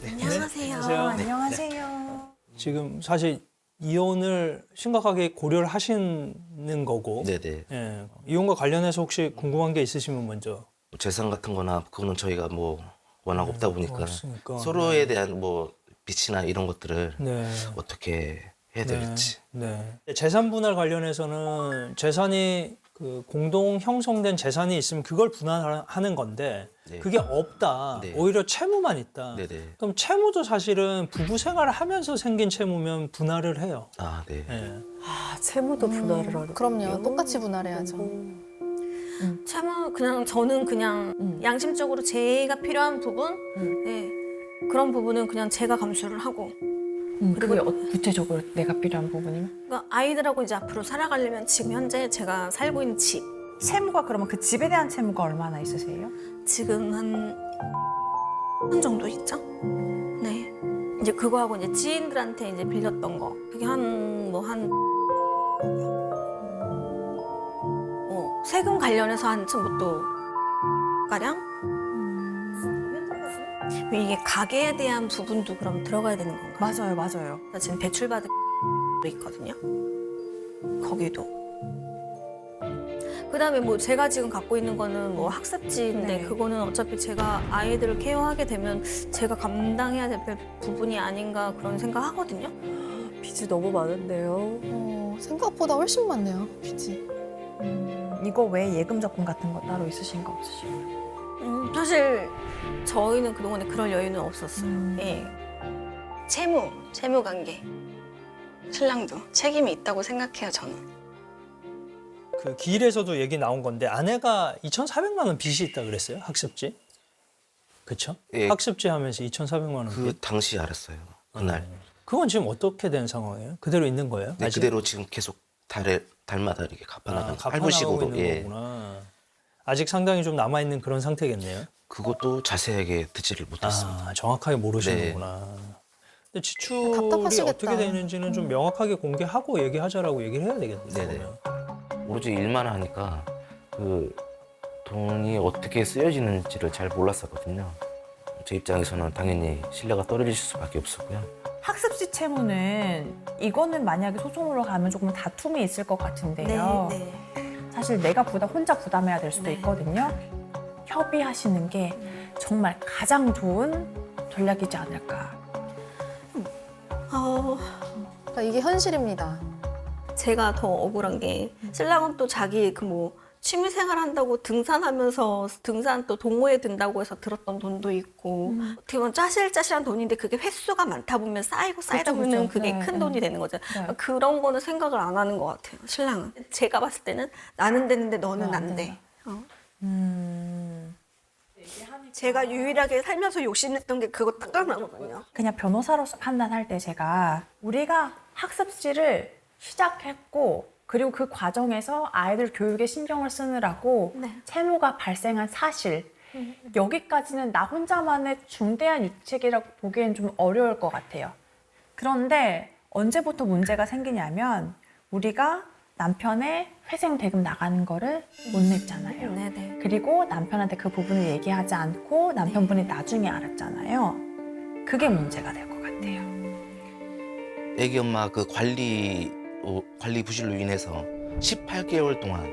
안녕하세요. 안녕하세요. 지금 사실 이혼을 심각하게 고려를 하시는 거고, 네네. 예, 이혼과 관련해서 혹시 궁금한 게 있으시면 먼저. 재산 같은 거나 그거는 저희가 뭐 워낙 없다 보니까 없으니까. 서로에 대한 뭐 빚이나 이런 것들을 네. 어떻게 해야 될지. 네. 재산 분할 관련해서는 재산이 그 공동 형성된 재산이 있으면 그걸 분할하는 건데 네. 그게 없다. 네. 오히려 채무만 있다. 네네. 그럼 채무도 사실은 부부 생활을 하면서 생긴 채무면 분할을 해요. 아, 네. 예. 아, 채무도 분할을 하는. 그럼요. 똑같이 분할해야죠. 채무 그냥 저는 그냥 양심적으로 제가 필요한 부분, 네, 그런 부분은 그냥 제가 감수를 하고, 그게 구체적으로 내가 필요한 부분이면? 그러니까 아이들하고 이제 앞으로 살아가려면 지금 현재 제가 살고 있는 집, 채무가 그러면 그 집에 대한 채무가 얼마나 있으세요? 지금 한 정도 있죠? 네. 이제 그거하고 이제 지인들한테 이제 빌렸던 거, 그게 세금 관련해서 한 뭐 가량? 이게 가게에 대한 부분도 그럼 들어가야 되는 건가요? 맞아요. 나 지금 대출받은 있거든요. 거기도. 그다음에 뭐 제가 지금 갖고 있는 거는 뭐 학습지인데 네. 그거는 어차피 제가 아이들을 케어하게 되면 제가 감당해야 될 부분이 아닌가 그런 생각하거든요. 빚이 너무 많은데요. 생각보다 훨씬 많네요, 빚이. 이거 외에 예금 적금 같은 거 따로 있으신 거 없으시고요? 사실 저희는 그동안에 그럴 여유는 없었어요. 예. 채무 관계. 신랑도 책임이 있다고 생각해요, 저는. 그 기일에서도 얘기 나온 건데 아내가 2,400만 원 빚이 있다 그랬어요? 학습지? 그렇죠? 예. 학습지 하면서 2,400만 원 그 빚. 당시 알았어요. 그날. 그건 지금 어떻게 된 상황이에요? 그대로 있는 거예요? 네, 아직? 그대로 지금 계속 달마다 이렇게 갚아나가는 갚아나가고 할부식으로. 있는 예. 거구나. 아직 상당히 좀 남아 있는 그런 상태겠네요. 그것도 자세하게 듣지를 못했습니다. 아, 정확하게 모르시는구나. 근데 지출이 답답하시겠다. 어떻게 되는지는 좀 명확하게 공개하고 얘기하자라고 얘기를 해야 되겠네요. 네네. 그러면. 오로지 일만 하니까 그 돈이 어떻게 쓰여지는지를 잘 몰랐었거든요. 제 입장에서는 당연히 신뢰가 떨어질 수밖에 없었고요. 학습지 채무는 이거는 만약에 소송으로 가면 조금 다툼이 있을 것 같은데요. 네. 사실 내가 혼자 부담해야 될 수도 네. 있거든요. 협의하시는 게 정말 가장 좋은 전략이지 않을까. 그러니까 이게 현실입니다. 제가 더 억울한 게 신랑은 또 자기 그 뭐 취미생활 한다고 등산하면서 등산 또 동호회 든다고 해서 들었던 돈도 있고 어떻게 보면 짜실짜실한 돈인데 그게 횟수가 많다 보면 쌓이고 쌓이다 그쵸, 보면 그쵸. 그게 네, 큰 네. 돈이 되는 거죠. 네. 그런 거는 생각을 안 하는 것 같아요, 신랑은. 제가 봤을 때는 나는 되는데 너는 안 돼. 제가 유일하게 살면서 욕심냈던 게 그거 딱 하나거든요. 그냥 변호사로서 판단할 때 제가 우리가 학습지를 시작했고 그리고 그 과정에서 아이들 교육에 신경을 쓰느라고 네. 채무가 발생한 사실 여기까지는 나 혼자만의 중대한 유책이라고 보기엔 좀 어려울 것 같아요. 그런데 언제부터 문제가 생기냐면 우리가 남편의 회생 대금 나가는 거를 못 냈잖아요. 네네. 그리고 남편한테 그 부분을 얘기하지 않고 남편분이 나중에 알았잖아요. 그게 문제가 될 것 같아요. 애기 엄마 그 관리 부실로 인해서 18개월 동안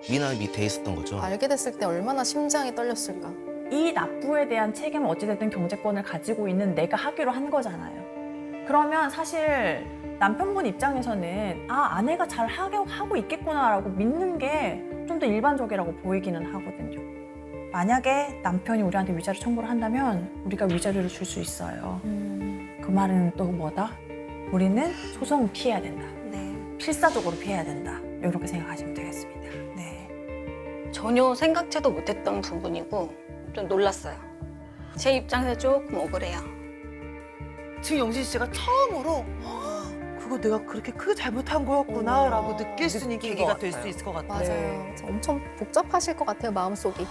미납이 돼 있었던 거죠. 알게 됐을 때 얼마나 심장이 떨렸을까. 이 납부에 대한 책임은 어찌됐든 경제권을 가지고 있는 내가 하기로 한 거잖아요. 그러면 사실 남편분 입장에서는 아내가 잘 하고 있겠구나라고 믿는 게 좀 더 일반적이라고 보이기는 하거든요. 만약에 남편이 우리한테 위자료 청구를 한다면 우리가 위자료를 줄 수 있어요. 그 말은 또 뭐다? 우리는 소송을 피해야 된다. 네. 필사적으로 피해야 된다. 이렇게 생각하시면 되겠습니다. 네. 전혀 생각지도 못했던 부분이고 좀 놀랐어요. 제 입장에서 조금 억울해요. 지금 영진 씨가 처음으로 그거 내가 그렇게 크게 잘못한 거였구나라고 느낄 수 있는 느낀 계기가 것 될 수 같아요. 있을 것 같아요. 맞아요. 엄청 복잡하실 것 같아요, 마음속이.